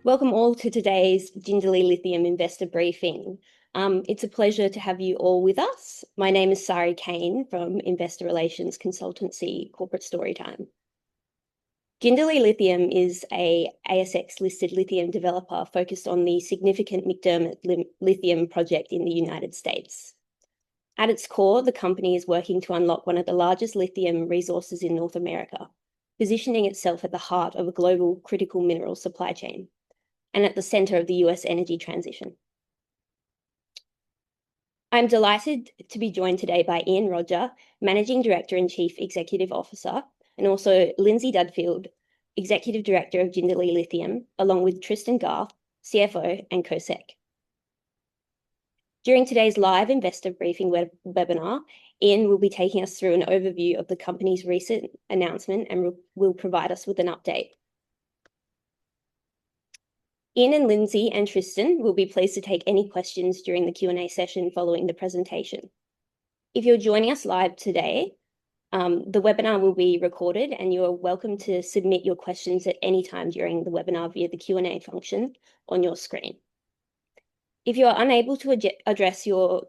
Welcome all to today's Jindalee Lithium investor briefing. It's a pleasure to have you all with us. My name is Sari Kane from Investor Relations Consultancy Corporate Storytime. Jindalee Lithium is a ASX listed lithium developer focused on the significant McDermott lithium project in the United States. At its core, the company is working to unlock one of the largest lithium resources in North America, positioning itself at the heart of a global critical mineral supply chain and at the center of the US energy transition. I'm delighted to be joined today by Ian Rodger, Managing Director and Chief Executive Officer, and also Lindsay Dudfield, Executive Director of Jindalee Lithium, along with Tristan Garth, CFO and COSEC. During today's live investor briefing webinar, Ian will be taking us through an overview of the company's recent announcement and will provide us with an update. Ian and Lindsay and Tristan will be pleased to take any questions during the Q&A session following the presentation. If you're joining us live today, the webinar will be recorded and you are welcome to submit your questions at any time during the webinar via the Q&A function on your screen. If we are unable to address your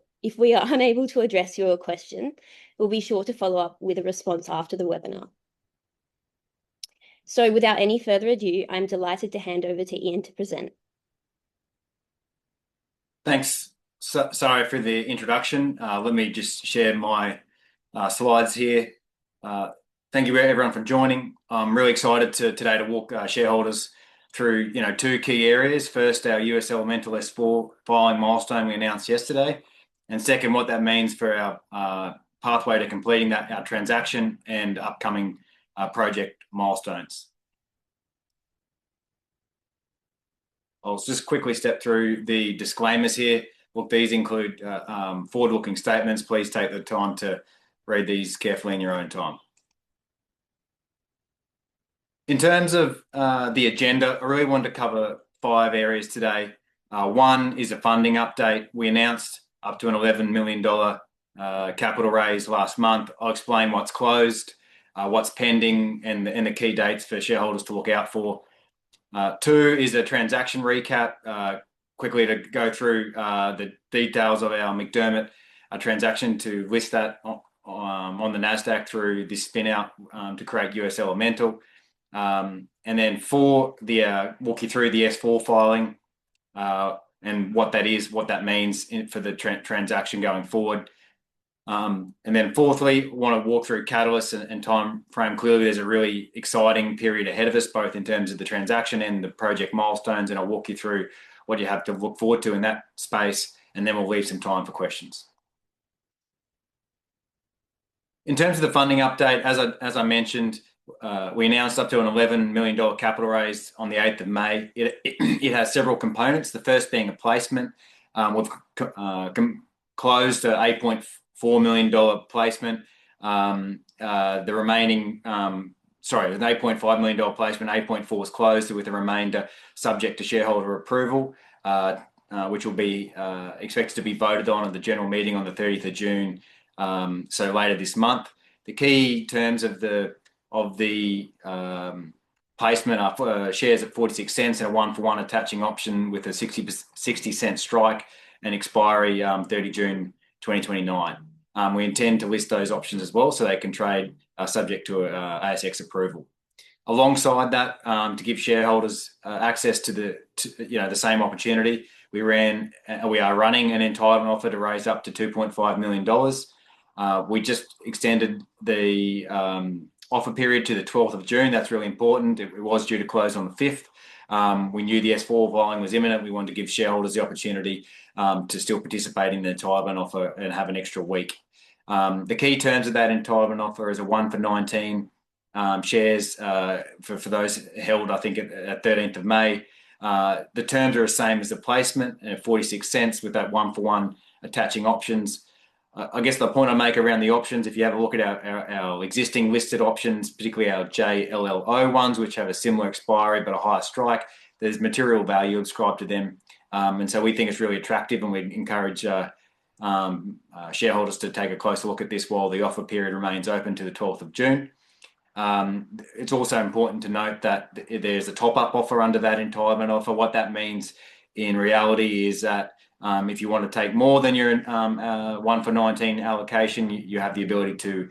question, we'll be sure to follow up with a response after the webinar. So without any further ado, I'm delighted to hand over to Ian to present. Thanks, Sorry for the introduction. Let me just share my slides here. Thank you everyone for joining. I'm really excited today to walk shareholders through two key areas. First, our US Elemental S4 filing milestone we announced yesterday, and second, what that means for our pathway to completing our transaction and upcoming project milestones. I'll just quickly step through the disclaimers here. Look, these include forward-looking statements. Please take the time to read these carefully in your own time. In terms of the agenda, I really wanted to cover 5 areas today. One is a funding update. We announced up to an $11 million capital raise last month. I'll explain what's closed, what's pending, and the key dates for shareholders to look out for. 2 is a transaction recap, quickly to go through the details of our McDermott transaction to list that on the NASDAQ through this spin out to create US Elemental. And then 4, walk you through the S4 filing and what that is, what that means for the transaction going forward. And then fourthly, I want to walk through catalysts and time frame. Clearly, there's a really exciting period ahead of us, both in terms of the transaction and the project milestones. And I'll walk you through what you have to look forward to in that space. And then we'll leave some time for questions. In terms of the funding update, as I mentioned, we announced up to an $11 million capital raise on the 8th of May. It has several components. The first being a placement. We've closed an $8.4 million placement. The remaining, an $8.5 million placement, 8.4 is closed with the remainder subject to shareholder approval, which will be expected to be voted on at the general meeting on the 30th of June, so later this month. The key terms of the placement are shares at 46 cents and a 1-for-1 attaching option with a 60-cent strike and expiry 30 June 2029. We intend to list those options as well so they can trade subject to ASX approval. Alongside that, to give shareholders access to the same opportunity, we are running an entitlement offer to raise up to $2.5 million. We just extended the offer period to the 12th of June. That's really important. It was due to close on the 5th. We knew the S4 volume was imminent. We wanted to give shareholders the opportunity to still participate in the entitlement offer and have an extra week. The key terms of that entitlement offer is a 1-for-19 shares for those held, I think, at 13th of May. The terms are the same as the placement at 46 cents with that 1-for-1 attaching options. I guess the point I make around the options, if you have a look at our existing listed options, particularly our JLL ones, which have a similar expiry but a higher strike, there's material value ascribed to them. And so we think it's really attractive, and we encourage shareholders to take a closer look at this while the offer period remains open to the 12th of June. It's also important to note that there's a top-up offer under that entitlement offer. What that means in reality is that if you want to take more than your 1-for-19 allocation, you have the ability to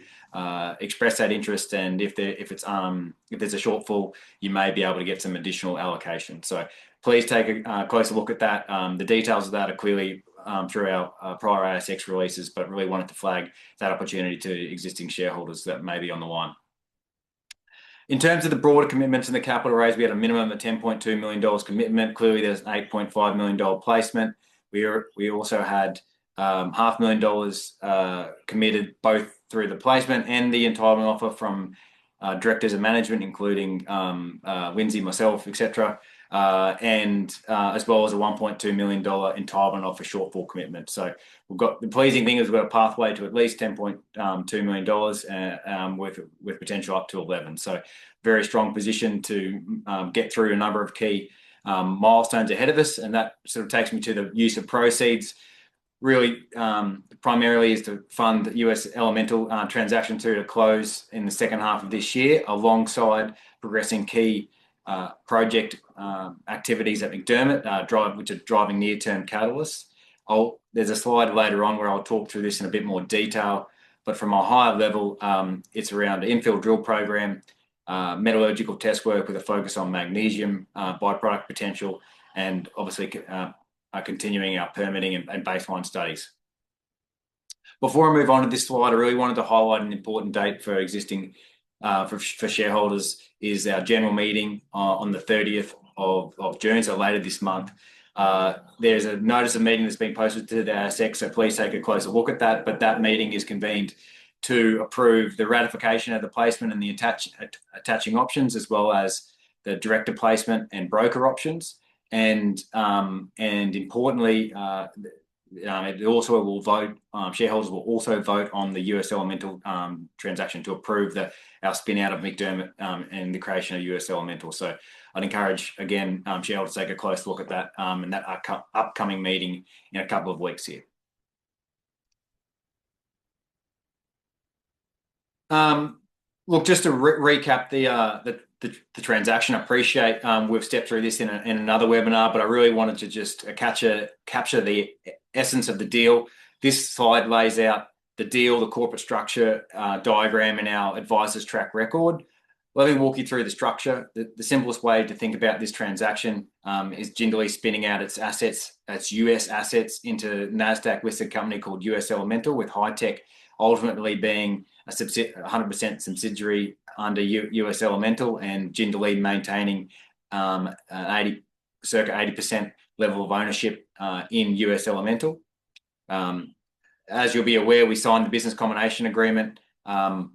express that interest, and if there's a shortfall, you may be able to get some additional allocation. So please take a closer look at that. The details of that are clearly through our prior ASX releases, but really wanted to flag that opportunity to existing shareholders that may be on the line. In terms of the broader commitments in the capital raise, we had a minimum of $10.2 million commitment. Clearly, there's an $8.5 million placement. We also had $500,000 committed both through the placement and the entitlement offer from directors and management, including Lindsay, myself, etc., and as well as a $1.2 million entitlement offer shortfall commitment. So the pleasing thing is we've got a pathway to at least $10.2 million with potential up to 11. So very strong position to get through a number of key milestones ahead of us, and that sort of takes me to the use of proceeds. Really, primarily is to fund the US Elemental transaction to close in the second half of this year, alongside progressing key project activities at McDermott, which are driving near-term catalysts. There's a slide later on where I'll talk through this in a bit more detail, but from a higher level, it's around the infill drill program, metallurgical test work with a focus on magnesium byproduct potential, and obviously continuing our permitting and baseline studies. Before I move on to this slide, I really wanted to highlight an important date for existing for shareholders is our general meeting on the 30th of June, so later this month. There's a notice of meeting that's been posted to the ASX, so please take a closer look at that. But that meeting is convened to approve the ratification of the placement and the attaching options, as well as the director placement and broker options. And importantly, it also will vote. Shareholders will also vote on the US Elemental transaction to approve our spin out of McDermott and the creation of US Elemental. So I'd encourage again shareholders to take a close look at that in that upcoming meeting in a couple of weeks here. Look, just to recap the transaction. I appreciate we've stepped through this in another webinar, but I really wanted to just capture the essence of the deal. This slide lays out the deal, the corporate structure diagram, and our advisor's track record. Let me walk you through the structure. The simplest way to think about this transaction is Jindalee spinning out its assets, its US assets, into NASDAQ listed company called US Elemental, with Hi-Tech ultimately being a 100% subsidiary under US Elemental, and Jindalee maintaining circa 80% level of ownership in US Elemental. As you'll be aware, we signed the business combination agreement in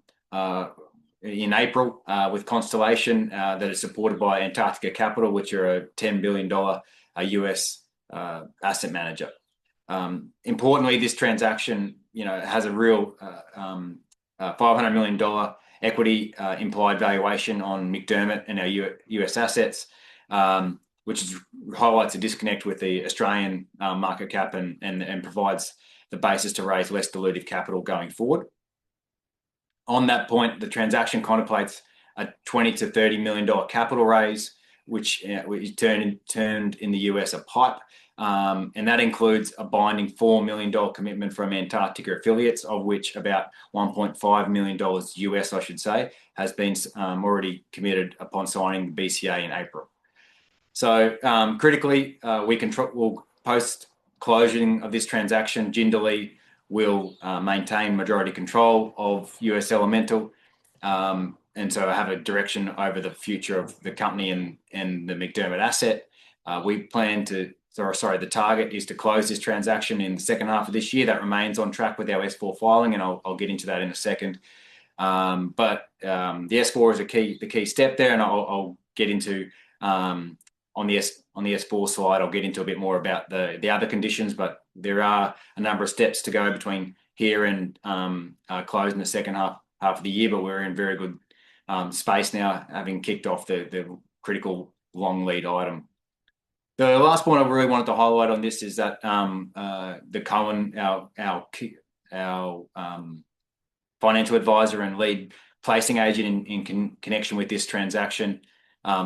April with Constellation that is supported by Antarctica Capital, which are a $10 billion US asset manager. Importantly, this transaction, has a real $500 million equity implied valuation on McDermott and our US assets, which highlights a disconnect with the Australian market cap and provides the basis to raise less dilutive capital going forward. On that point, the transaction contemplates a $20 to $30 million capital raise, which is turned in the US a PIPE. And that includes a binding $4 million commitment from Antarctica affiliates, of which about $1.5 million US, I should say, has been already committed upon signing the BCA in April. So critically, we'll post closing of this transaction, Jindalee will maintain majority control of US Elemental, and so have a direction over the future of the company and the McDermott asset. The target is to close this transaction in the second half of this year. That remains on track with our S4 filing, and I'll get into that in a second. But the S4 is the key step there, and I'll get into on the S4 slide. I'll get into a bit more about the other conditions, but there are a number of steps to go between here and closing the second half of the year. But we're in very good space now, having kicked off the critical long lead item. The last point I really wanted to highlight on this is that the Cohen, our financial advisor and lead placing agent in connection with this transaction.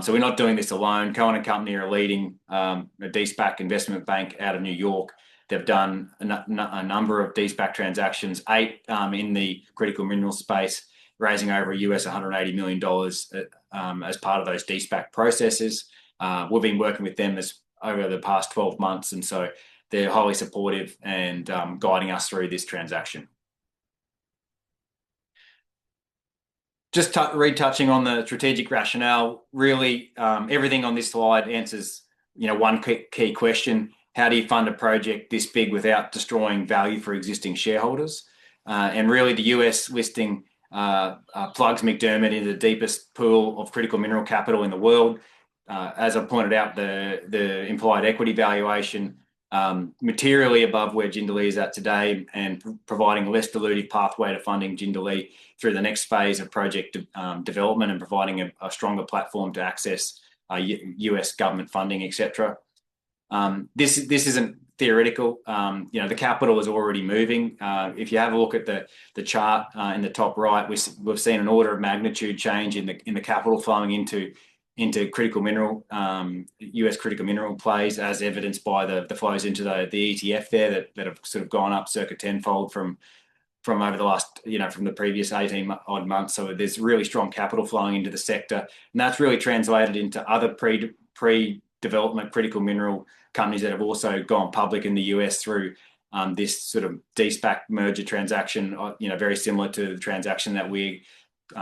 So we're not doing this alone. Cohen and Company are a leading a de-SPAC investment bank out of New York. They've done a number of de-SPAC transactions, 8 in the critical mineral space, raising over US $180 million as part of those de-SPAC processes. We've been working with them over the past 12 months, and so they're highly supportive and guiding us through this transaction. Just retouching on the strategic rationale, really everything on this slide answers one key question: how do you fund a project this big without destroying value for existing shareholders? And really the US listing plugs McDermott into the deepest pool of critical mineral capital in the world. As I pointed out, the implied equity valuation materially above where Jindalee is at today, and providing a less dilutive pathway to funding Jindalee through the next phase of project development, and providing a stronger platform to access US government funding, etc. This isn't theoretical. The capital is already moving. If you have a look at the chart in the top right, we've seen an order of magnitude change in the capital flowing into critical mineral, US critical mineral plays, as evidenced by the flows into the ETF there that have sort of gone up circa tenfold from over the last, from the previous 18 odd months. So there's really strong capital flowing into the sector, and that's really translated into other pre-development critical mineral companies that have also gone public in the US through this sort of de-SPAC merger transaction, very similar to the transaction that we're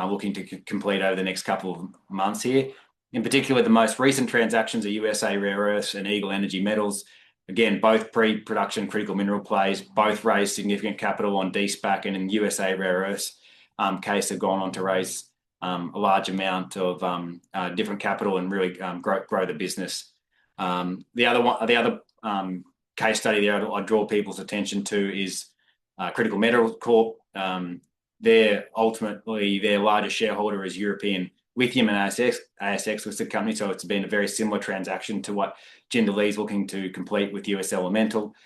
looking to complete over the next couple of months here. In particular, the most recent transactions are USA Rare Earths and Eagle Energy Metals. Again, both pre-production critical mineral plays, both raised significant capital on de-SPAC, and in USA Rare Earths case have gone on to raise a large amount of different capital and really grow the business. The other case study there I draw people's attention to is Critical Metals Corp. Ultimately their largest shareholder is European Lithium, and ASX listed company, so it's been a very similar transaction to what Jindalee is looking to complete with US Elemental.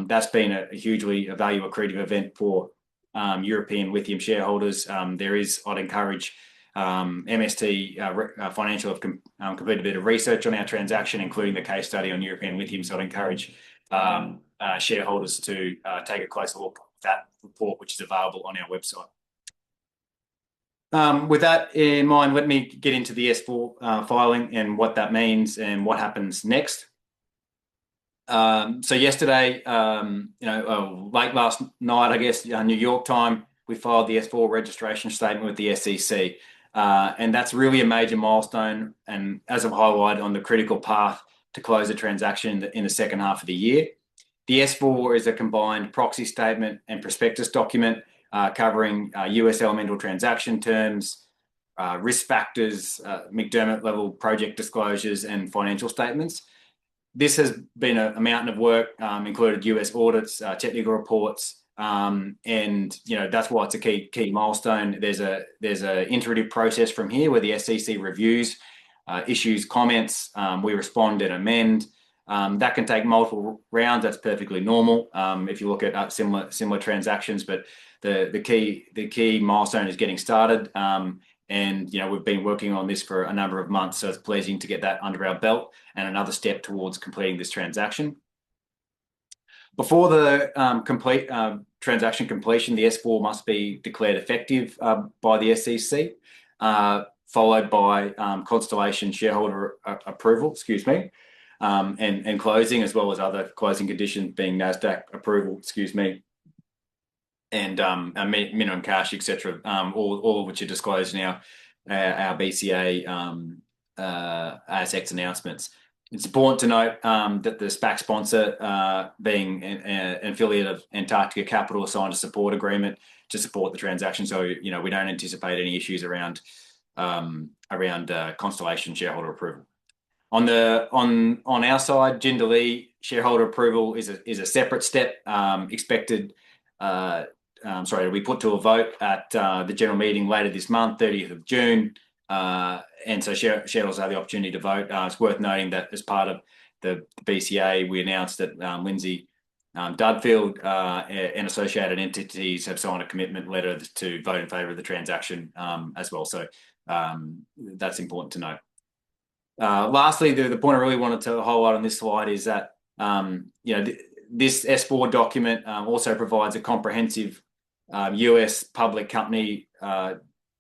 That's been a hugely value accretive event for European lithium shareholders. I'd encourage MST Financial have completed a bit of research on our transaction, including the case study on European lithium. So I'd encourage shareholders to take a closer look at that report, which is available on our website. With that in mind, let me get into the S4 filing and what that means and what happens next. So yesterday, late last night, I guess, New York time, we filed the S4 registration statement with the SEC. And that's really a major milestone, and as I've highlighted, on the critical path to close the transaction in the second half of the year. The S4 is a combined proxy statement and prospectus document covering US Elemental transaction terms, risk factors, McDermott level project disclosures, and financial statements. This has been a mountain of work, included US audits, technical reports, and that's why it's a key milestone. There's a iterative process from here where the SEC reviews, issues comments, we respond and amend. That can take multiple rounds. That's perfectly normal if you look at similar transactions. But the key milestone is getting started, and we've been working on this for a number of months, so it's pleasing to get that under our belt and another step towards completing this transaction. Before the transaction completion, the S4 must be declared effective by the SEC, followed by Constellation shareholder approval, and closing, as well as other closing conditions being NASDAQ approval, and minimum cash, etc. All of which are disclosed in our BCA ASX announcements. It's important to note that the SPAC sponsor, being an affiliate of Antarctica Capital, signed a support agreement to support the transaction. So we don't anticipate any issues around Constellation shareholder approval. On our side, Jindalee shareholder approval is a separate step expected. We put to a vote at the general meeting later this month, 30th of June. And so shareholders have the opportunity to vote. It's worth noting that as part of the BCA, we announced that Lindsay Dudfield and associated entities have signed a commitment letter to vote in favour of the transaction as well. So that's important to note. Lastly, the point I really wanted to highlight on this slide is that this S4 document also provides a comprehensive US public company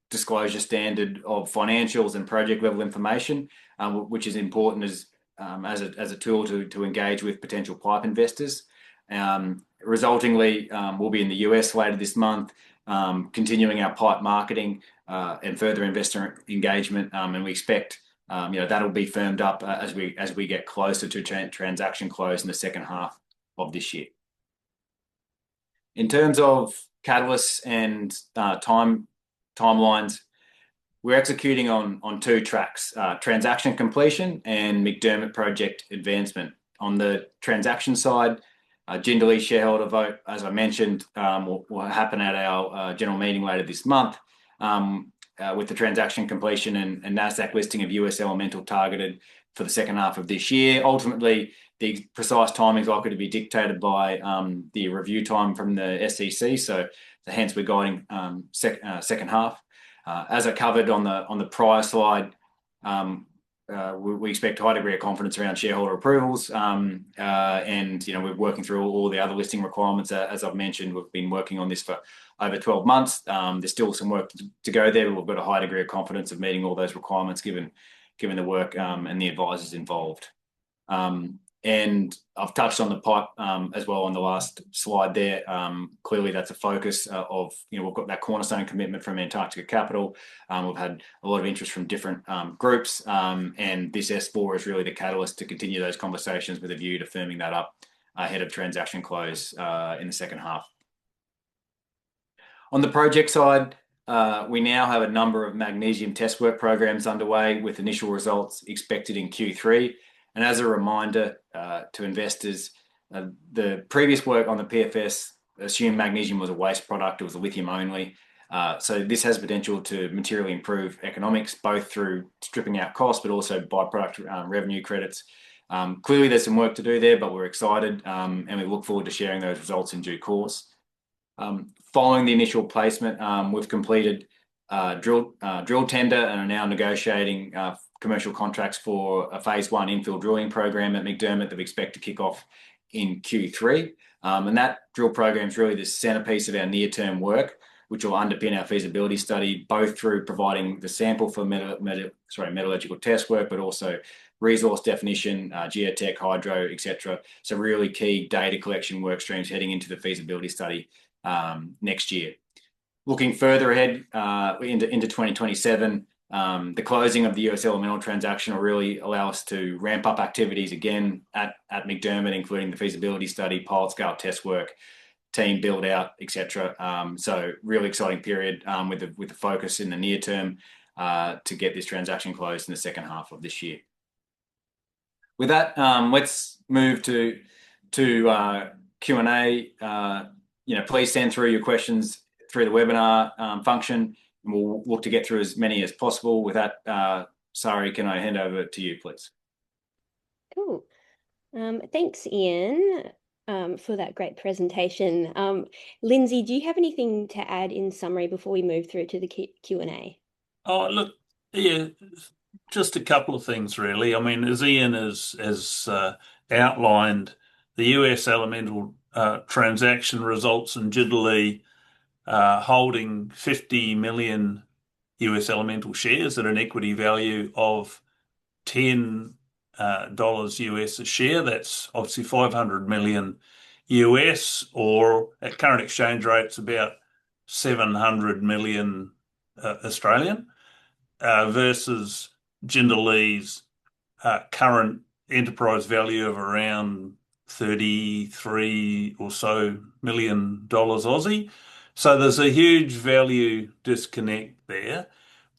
disclosure standard of financials and project level information, which is important as a tool to engage with potential PIPE investors. Resultingly, we'll be in the US later this month, continuing our PIPE marketing and further investor engagement, and we expect that'll be firmed up as we get closer to transaction close in the second half of this year. In terms of catalysts and timelines, we're executing on two tracks: transaction completion and McDermott project advancement. On the transaction side, Jindalee shareholder vote, as I mentioned, will happen at our general meeting later this month, with the transaction completion and NASDAQ listing of US Elemental targeted for the second half of this year. Ultimately, the precise timing is likely to be dictated by the review time from the SEC. So hence we're guiding second half. As I covered on the prior slide, we expect a high degree of confidence around shareholder approvals, and we're working through all the other listing requirements. As I've mentioned, we've been working on this for over 12 months. There's still some work to go there, but we've got a high degree of confidence of meeting all those requirements given the work and the advisors involved. And I've touched on the PIPE as well on the last slide there. Clearly, that's a focus of, we've got that cornerstone commitment from Antarctica Capital. We've had a lot of interest from different groups, and this S4 is really the catalyst to continue those conversations with a view to firming that up ahead of transaction close in the second half. On the project side, we now have a number of magnesium test work programs underway with initial results expected in Q3. And as a reminder to investors, the previous work on the PFS assumed magnesium was a waste product. It was a lithium only. So this has potential to materially improve economics, both through stripping out costs, but also byproduct revenue credits. Clearly, there's some work to do there, but we're excited, and we look forward to sharing those results in due course. Following the initial placement, we've completed drill tender and are now negotiating commercial contracts for a phase 1 infill drilling program at McDermott that we expect to kick off in Q3. And that drill program is really the centerpiece of our near-term work, which will underpin our feasibility study, both through providing the sample for metallurgical test work, but also resource definition, geotech, hydro, etc. So really key data collection work streams heading into the feasibility study next year. Looking further ahead into 2027, the closing of the US Elemental transaction will really allow us to ramp up activities again at McDermott, including the feasibility study, pilot scale test work, team build out, etc. So really exciting period with the focus in the near term to get this transaction closed in the second half of this year. With that, let's move to Q&A. Please send through your questions through the webinar function, and we'll look to get through as many as possible. With that, Sari, can I hand over to you, please? Cool. Thanks, Ian, for that great presentation. Lindsay, do you have anything to add in summary before we move through to the Q&A? Oh, look, yeah, just a couple of things, really. I mean, as Ian has outlined, the US Elemental transaction results in Jindalee holding 50 million US Elemental shares at an equity value of $10 US a share. That's obviously 500 million US, or at current exchange rates, about 700 million Australian, versus Jindalee's current enterprise value of around 33 or so million dollars Aussie. So there's a huge value disconnect there,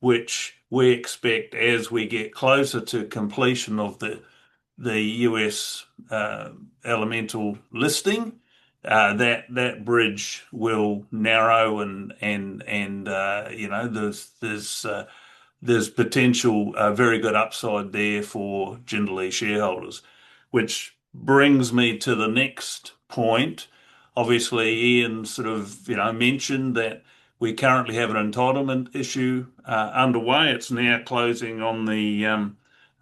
which we expect as we get closer to completion of the US Elemental listing, that bridge will narrow and there's potential very good upside there for Jindalee shareholders, which brings me to the next point, obviously Ian sort of, mentioned that we currently have an entitlement issue underway. It's now closing on the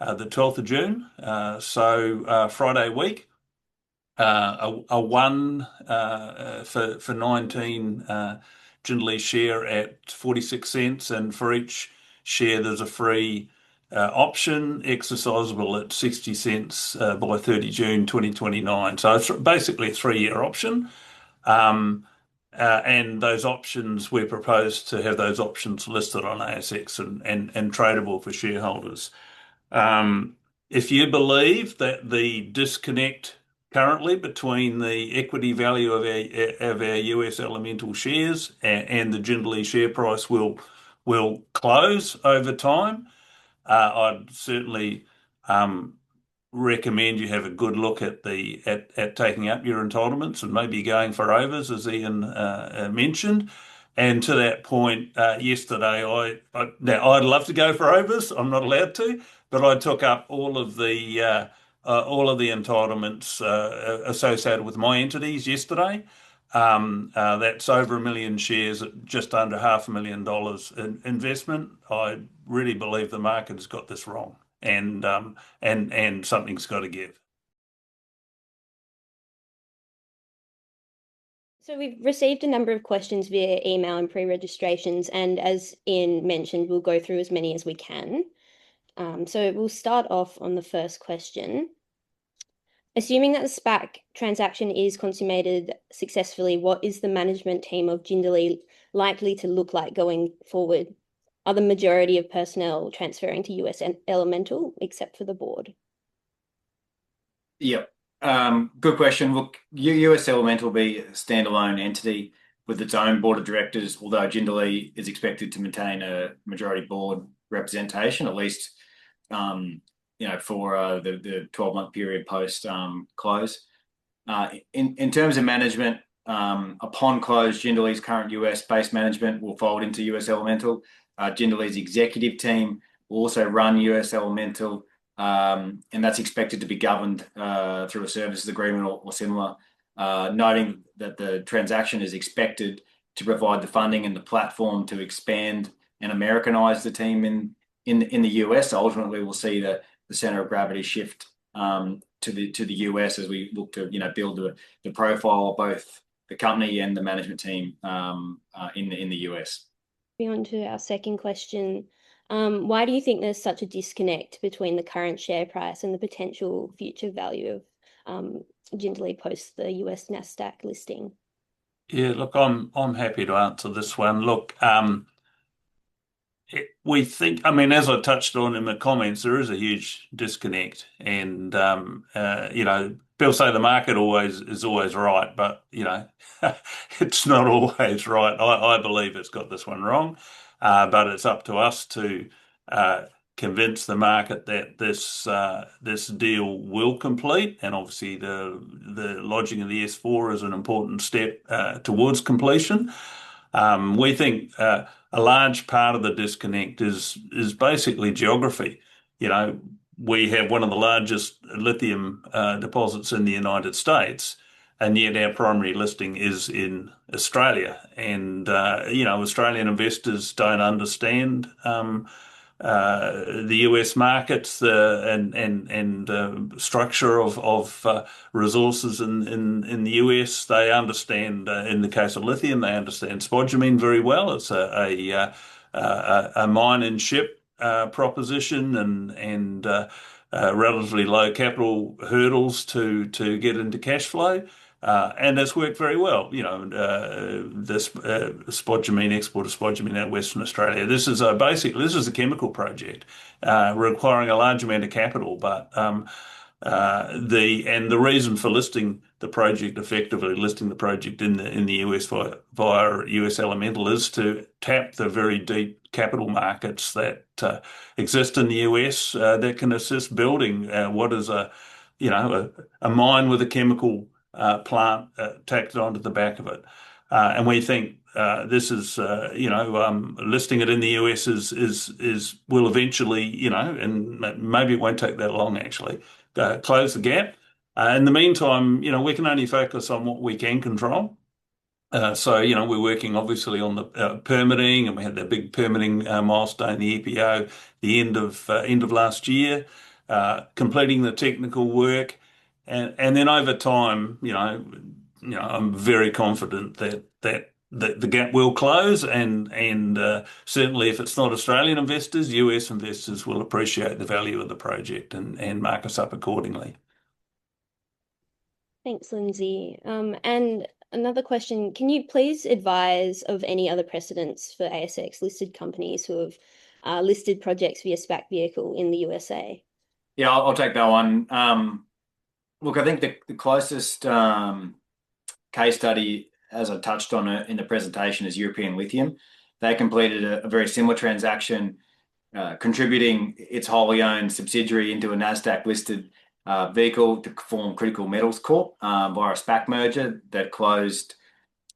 12th of June, so Friday week. A one for 19 Jindalee share at 46 cents, and for each share there's a free option exercisable at 60 cents by 30 June 2029. So it's basically a 3-year option. And those options, we propose to have those options listed on ASX and tradable for shareholders. If you believe that the disconnect currently between the equity value of our US elemental shares and the Jindalee share price will close over time, I'd certainly recommend you have a good look at taking up your entitlements and maybe going for overs, as Ian mentioned. And to that point, yesterday, now I'd love to go for overs. I'm not allowed to, but I took up all of the entitlements associated with my entities yesterday. That's over 1 million shares at just under $500,000 in investment. I really believe the market has got this wrong, and something's got to give. So we've received a number of questions via email and pre-registrations, and as Ian mentioned, we'll go through as many as we can. So we'll start off on the first question. Assuming that the SPAC transaction is consummated successfully, what is the management team of Jindalee likely to look like going forward? Are the majority of personnel transferring to US Elemental, except for the board? Yep. Good question. Look, US Elemental will be a standalone entity with its own board of directors, although Jindalee is expected to maintain a majority board representation, at least for the 12-month period post close. In terms of management, upon close, Jindalee's current US-based management will fold into US Elemental. Jindalee's executive team will also run US Elemental, and that's expected to be governed through a services agreement or similar, noting that the transaction is expected to provide the funding and the platform to expand and Americanize the team in the US. Ultimately, we'll see the center of gravity shift to the US as we look to build the profile of both the company and the management team in the US. Moving on to our second question. Why do you think there's such a disconnect between the current share price and the potential future value of Jindalee post the US Nasdaq listing? Yeah, look, I'm happy to answer this one. Look, we think, as I touched on in the comments, there is a huge disconnect, and people say the market is always right, but it's not always right. I believe it's got this one wrong, but it's up to us to convince the market that this deal will complete, and obviously the lodging of the S4 is an important step towards completion. We think a large part of the disconnect is basically geography. We have one of the largest lithium deposits in the United States, and yet our primary listing is in Australia. And Australian investors don't understand the US markets and structure of resources in the US. They understand, in the case of lithium, they understand spodumene very well. It's a mine and ship proposition and relatively low capital hurdles to get into cash flow. And that's worked very well. This spodumene, export of spodumene out of Western Australia. This is a chemical project requiring a large amount of capital, but the reason for listing the project in the US via US Elemental is to tap the very deep capital markets that exist in the US that can assist building what is a mine with a chemical plant tacked onto the back of it, and we think this is listing it in the US will eventually and maybe it won't take that long actually close the gap. In the meantime, we can only focus on what we can control. So, we're working obviously on the permitting, and we had that big permitting milestone, the EPO, the end of last year, completing the technical work, and then over time, I'm very confident that the gap will close, and certainly if it's not Australian investors, US investors will appreciate the value of the project and mark us up accordingly. Thanks, Lindsay. And another question, can you please advise of any other precedents for ASX listed companies who have listed projects via SPAC vehicle in the USA? Yeah, I'll take that one. Look, I think the closest case study, as I touched on it in the presentation, is European Lithium. They completed a very similar transaction, contributing its wholly owned subsidiary into a NASDAQ listed vehicle to form Critical Metals Corp via a SPAC merger that closed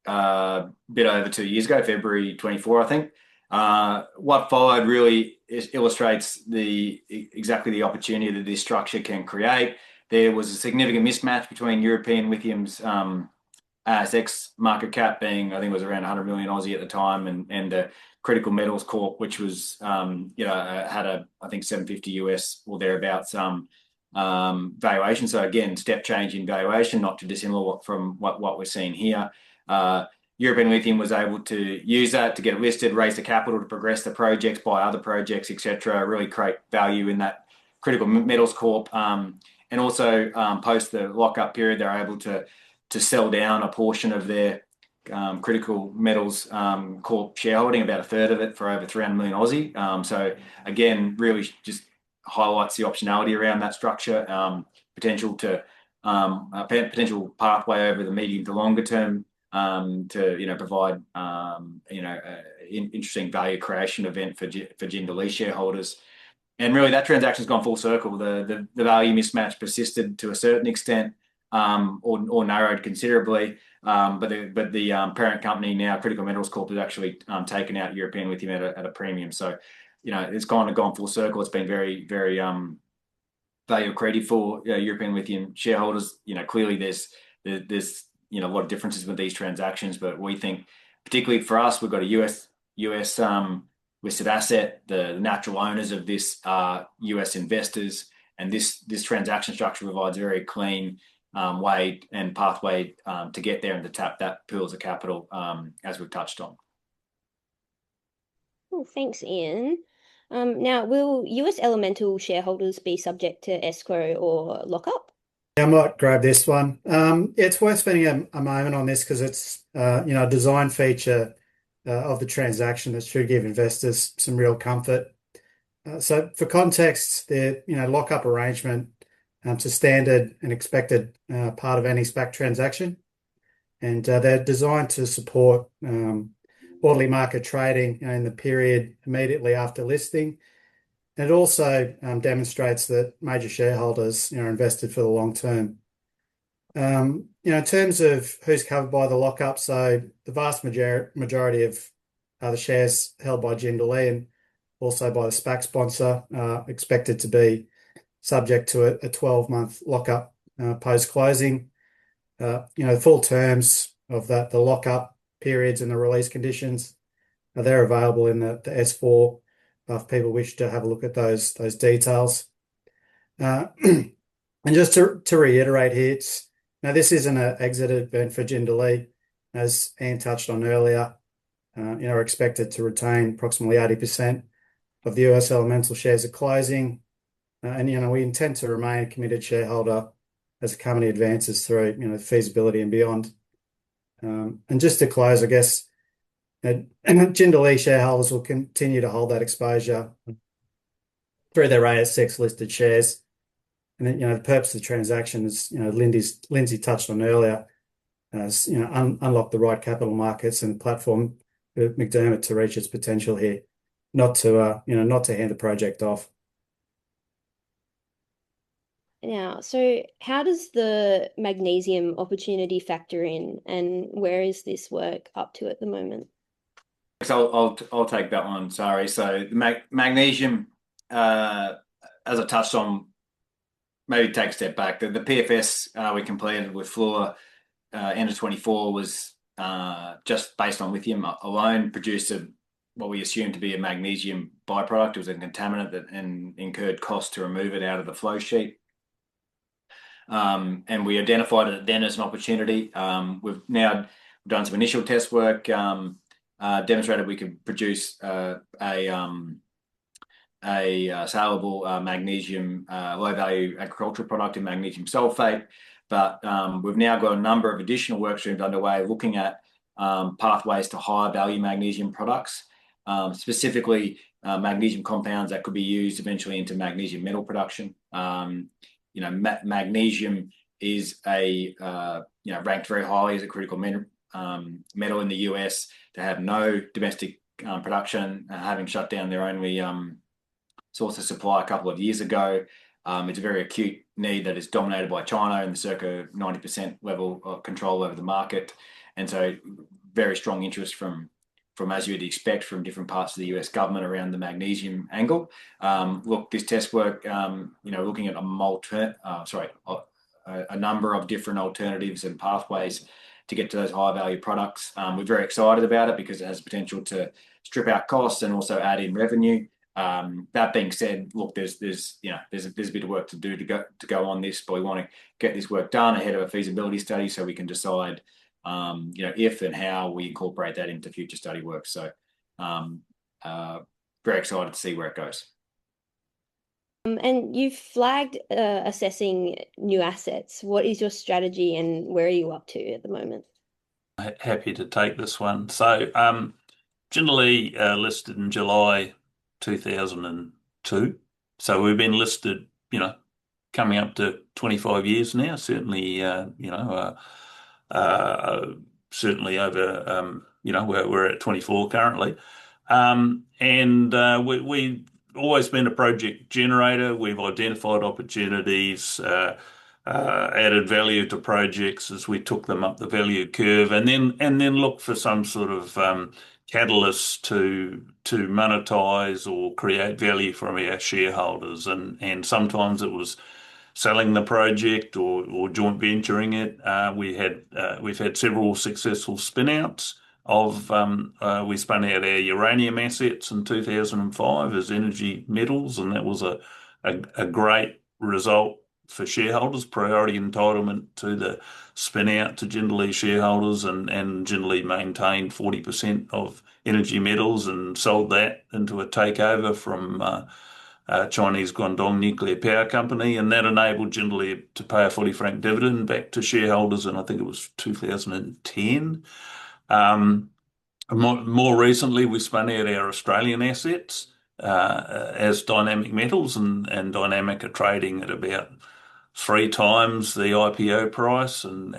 a bit over 2 years ago, February 24, I think. What followed really illustrates exactly the opportunity that this structure can create. There was a significant mismatch between European Lithium's ASX market cap being, I think it was around 100 million Aussie at the time, and Critical Metals Corp, which was, had I think 750 US or thereabouts valuation. So again, step change in valuation, not too dissimilar from what we're seeing here. European Lithium was able to use that to get listed, raise the capital to progress the projects, buy other projects, etc., really create value in that Critical Metals Corp. And also post the lockup period, they're able to sell down a portion of their Critical Metals Corp shareholding, about a third of it, for over 300 million Aussie. So again, really just highlights the optionality around that structure, potential pathway over the medium to longer term to provide interesting value creation event for Jindalee shareholders. And really, that transaction's gone full circle. The value mismatch persisted to a certain extent, or narrowed considerably. But the parent company now, Critical Metals Corp, has actually taken out European Lithium at a premium. So, it's gone full circle. It's been very, very value accretive for European Lithium shareholders. Clearly there's a lot of differences with these transactions, but we think, particularly for us, we've got a US listed asset. The natural owners of this are US investors, and this transaction structure provides a very clean way and pathway to get there and to tap that pools of capital, as we've touched on. Cool, thanks, Ian. Now, will US Elemental shareholders be subject to escrow or lockup? Yeah, I might grab this one. It's worth spending a moment on this because it's a design feature of the transaction that should give investors some real comfort. So for context, the lockup arrangement is a standard and expected part of any SPAC transaction, and they're designed to support orderly market trading in the period immediately after listing. And it also demonstrates that major shareholders are invested for the long term. In terms of who's covered by the lockup, so the vast majority of the shares held by Jindalee and also by the SPAC sponsor are expected to be subject to a 12-month lockup post-closing. The full terms of the lockup periods and the release conditions, they're available in the S4 if people wish to have a look at those details. And just to reiterate here, this isn't an exit event for Jindalee. As Ian touched on earlier, we're expected to retain approximately 80% of the US Elemental shares at closing. And we intend to remain a committed shareholder as the company advances through feasibility and beyond. And just to close, I guess, Jindalee shareholders will continue to hold that exposure through their ASX listed shares. And then, the purpose of the transaction is, Lindsay touched on earlier, is, unlock the right capital markets and platform for McDermott to reach its potential here, not to hand the project off. Now, so how does the magnesium opportunity factor in, and where is this work up to at the moment? So I'll take that one. Sorry. So the magnesium, as I touched on maybe take a step back. The PFS we completed with Fluor end of 24 was just based on lithium alone, produced what we assumed to be a magnesium byproduct. It was a contaminant that incurred costs to remove it out of the flow sheet. And we identified it then as an opportunity. We've now done some initial test work, demonstrated we could produce a saleable magnesium low-value agricultural product in magnesium sulfate. But we've now got a number of additional work streams underway looking at pathways to higher value magnesium products, specifically magnesium compounds that could be used eventually into magnesium metal production. Magnesium is ranked very highly as a critical metal in the US. They have no domestic production, having shut down their only source of supply a couple of years ago. It's a very acute need that is dominated by China and the circa 90% level of control over the market. And so very strong interest from as you'd expect from different parts of the US government around the magnesium angle. Look, this test work, looking at a number of different alternatives and pathways to get to those high value products. We're very excited about it because it has potential to strip out costs and also add in revenue. That being said, look, there's a bit of work to do to go on this, but we want to get this work done ahead of a feasibility study so we can decide if and how we incorporate that into future study work. So very excited to see where it goes. And you've flagged assessing new assets. What is your strategy and where are you up to at the moment? Happy to take this one. So Jindalee listed in July 2002. So we've been listed, coming up to 25 years now. Certainly, certainly over, we're at 24 currently. We've always been a project generator. We've identified opportunities, added value to projects as we took them up the value curve, and then look for some sort of catalyst to monetize or create value from our shareholders. And sometimes it was selling the project or joint venturing it. We've had several successful spin-outs of we spun out our uranium assets in 2005 as energy metals, and that was a great result for shareholders, priority entitlement to the spin out to Jindalee shareholders, and Jindalee maintained 40% of energy metals and sold that into a takeover from Chinese Guangdong Nuclear Power Company, and that enabled Jindalee to pay a fully franked dividend back to shareholders, and I think it was 2010. More recently, we spun out our Australian assets as dynamic metals, and dynamic are trading at about 3 times the IPO price, and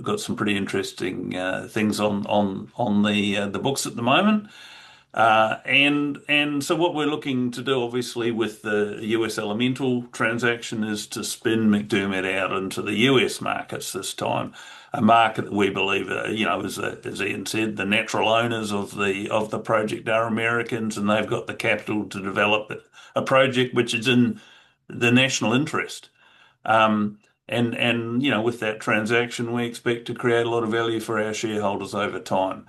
got some pretty interesting things on the books at the moment. So what we're looking to do, obviously, with the US Elemental transaction is to spin McDermott out into the US markets this time, a market that we believe, as Ian said, the natural owners of the project are Americans, and they've got the capital to develop a project which is in the national interest. With that transaction, we expect to create a lot of value for our shareholders over time.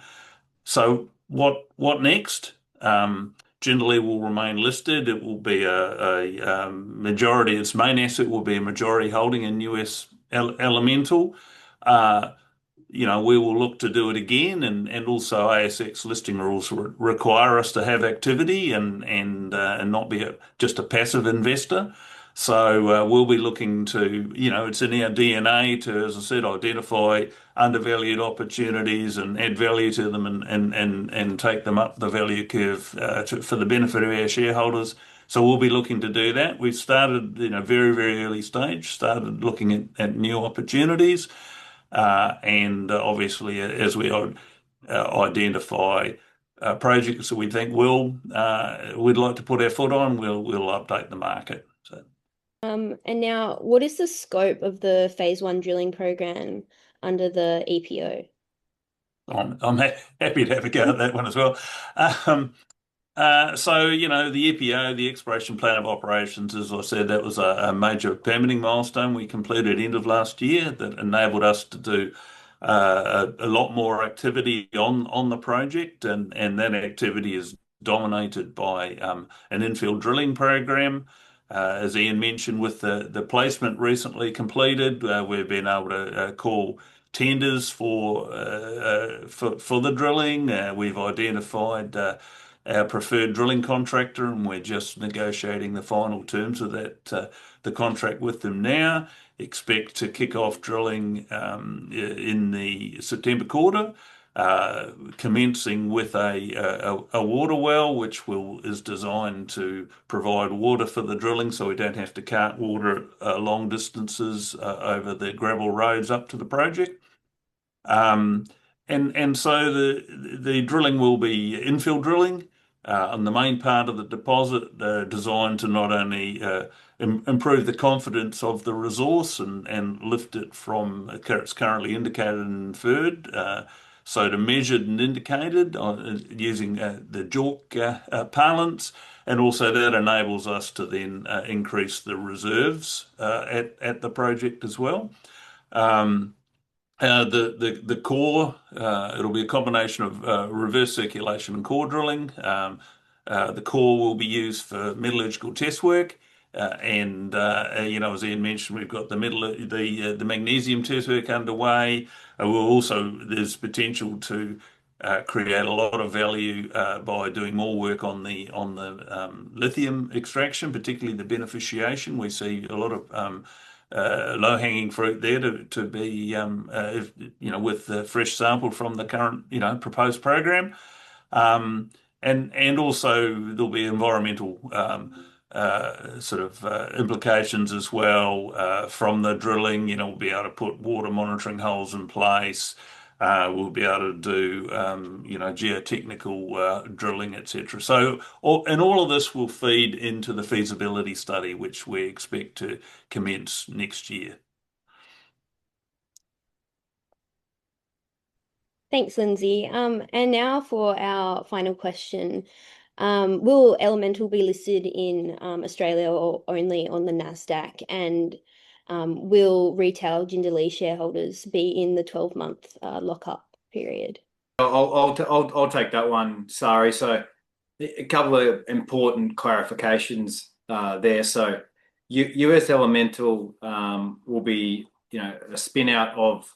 So what next? Jindalee will remain listed. It will be a majority. Its main asset will be a majority holding in US Elemental. We will look to do it again, and also ASX listing rules require us to have activity and not be just a passive investor. So we'll be looking to, it's in our DNA to, as I said, identify undervalued opportunities and add value to them and take them up the value curve for the benefit of our shareholders. So we'll be looking to do that. We've started in a very, very early stage, started looking at new opportunities. And obviously, as we identify projects that we think we'd like to put our foot on, we'll update the market. So. And now, what is the scope of the phase 1 drilling program under the EPO? I'm happy to have a go at that one as well. So, the EPO, the Exploration Plan of Operations, as I said, that was a major permitting milestone we completed end of last year that enabled us to do a lot more activity on the project, and that activity is dominated by an infill drilling program. As Ian mentioned, with the placement recently completed, we've been able to call tenders for the drilling. We've identified our preferred drilling contractor, and we're just negotiating the final terms of the contract with them now. Expect to kick off drilling in the September quarter, commencing with a water well, which is designed to provide water for the drilling, so we don't have to cart water long distances over the gravel roads up to the project. And so the drilling will be infill drilling on the main part of the deposit, designed to not only improve the confidence of the resource and lift it from it's currently indicated and inferred, so to measured and indicated using the JORC parlance, and also that enables us to then increase the reserves at the project as well. The core, it'll be a combination of reverse circulation and core drilling. The core will be used for metallurgical test work, and as Ian mentioned, we've got the magnesium test work underway. There's potential to create a lot of value by doing more work on the lithium extraction, particularly the beneficiation. We see a lot of low-hanging fruit there to be, with the fresh sample from the current, proposed program. And also there'll be environmental implications as well from the drilling. We'll be able to put water monitoring holes in place. We'll be able to do, geotechnical drilling, etc. So, all of this will feed into the feasibility study, which we expect to commence next year. Thanks, Lindsay. And now for our final question. Will Elemental be listed in Australia or only on the NASDAQ? And will retail Jindalee shareholders be in the 12-month lockup period? I'll take that one, Sari. So a couple of important clarifications there. So US Elemental will be, a spin out of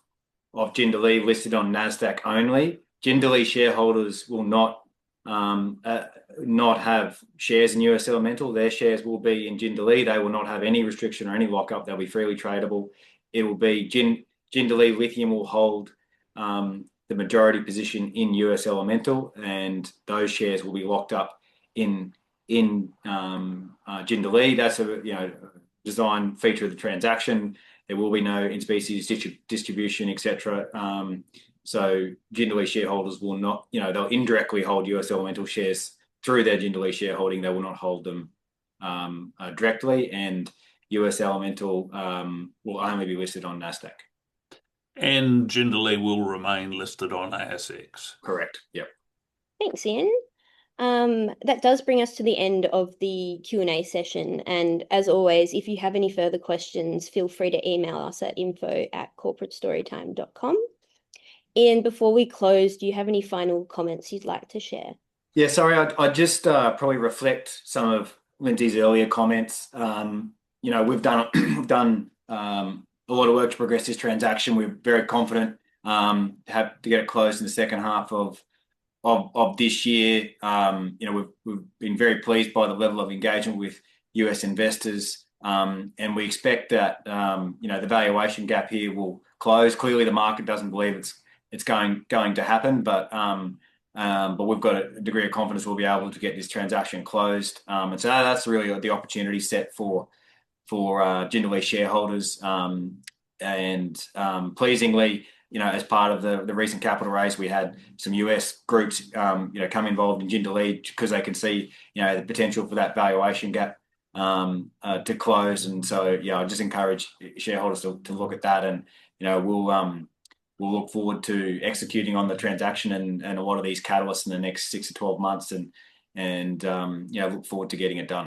Jindalee listed on NASDAQ only. Jindalee shareholders will not have shares in US Elemental. Their shares will be in Jindalee. They will not have any restriction or any lockup. They'll be freely tradable. It will be Jindalee Lithium will hold the majority position in US Elemental, and those shares will be locked up in Jindalee. That's a design feature of the transaction. There will be no in-species distribution, etc. So Jindalee shareholders will not, they'll indirectly hold US Elemental shares through their Jindalee shareholding. They will not hold them directly, and US Elemental will only be listed on NASDAQ. And Jindalee will remain listed on ASX. Correct. Yep. Thanks, Ian. That does bring us to the end of the Q&A session. And as always, if you have any further questions, feel free to email us at info@corporatestorytime.com. Ian, before we close, do you have any final comments you'd like to share? Yeah, sorry, I'd just probably reflect some of Lindsay's earlier comments. We've done a lot of work to progress this transaction. We're very confident to get it closed in the second half of this year. We've been very pleased by the level of engagement with US investors, and we expect that the valuation gap here will close. Clearly, the market doesn't believe it's going to happen, but we've got a degree of confidence we'll be able to get this transaction closed. And so that's really the opportunity set for Jindalee shareholders. And pleasingly, as part of the recent capital raise, we had some US groups, come involved in Jindalee because they can see, the potential for that valuation gap to close. And so, I just encourage shareholders to look at that, and we'll look forward to executing on the transaction and a lot of these catalysts in the next 6 to 12 months. And and look forward to getting it done.